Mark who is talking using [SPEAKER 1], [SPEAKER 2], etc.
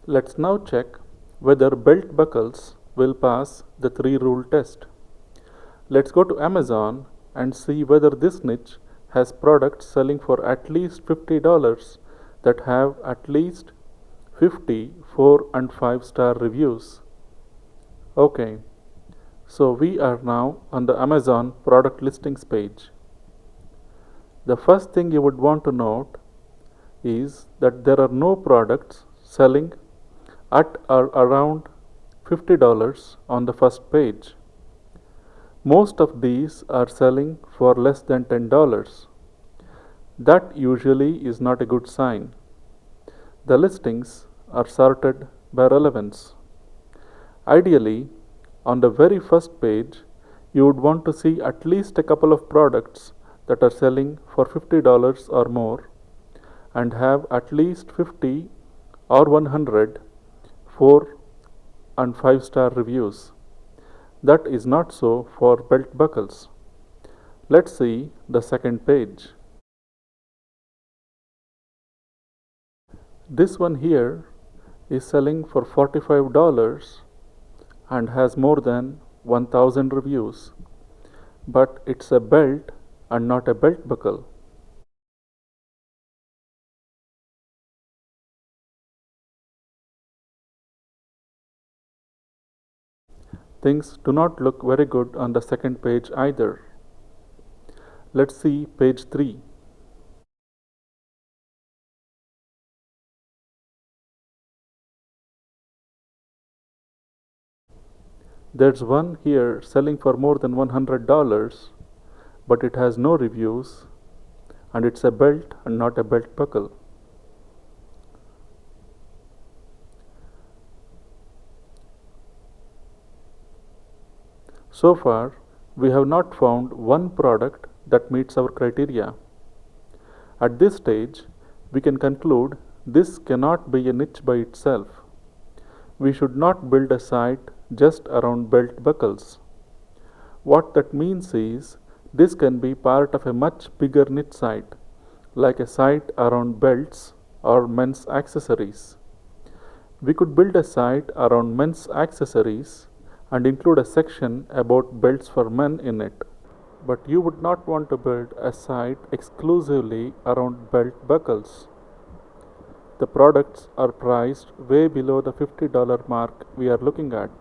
[SPEAKER 1] Let's now check whether belt buckles will pass the 3-rule test. Let's go to Amazon and see whether this niche has products selling for at least $50 that have at least 50 4 and 5-star reviews. Okay, so we are now on the Amazon product listings page. The first thing you would want to note is that there are no products selling at or around $50 on the first page. Most of these are selling for less than $10. That usually is not a good sign. The listings are sorted by relevance. Ideally, on the very first page, you would want to see at least a couple of products that are selling for $50 or more and have at least 50 or 100 4 and 5-star reviews. That is not so for belt buckles. Let's see the second page. This one here is selling for $45 and has more than 1000 reviews, but it's a belt and not a belt buckle. Things do not look very good on the second page either. Let's see page 3. There's one here selling for more than $100, but it has no reviews and it's a belt and not a belt buckle. So far, we have not found one product that meets our criteria. At this stage, we can conclude this cannot be a niche by itself. We should not build a site just around belt buckles. What that means is this can be part of a much bigger niche site, like a site around belts or men's accessories. We could build a site around men's accessories and include a section about belts for men in it. But you would not want to build a site exclusively around belt buckles. The products are priced way below the $50 mark we are looking at.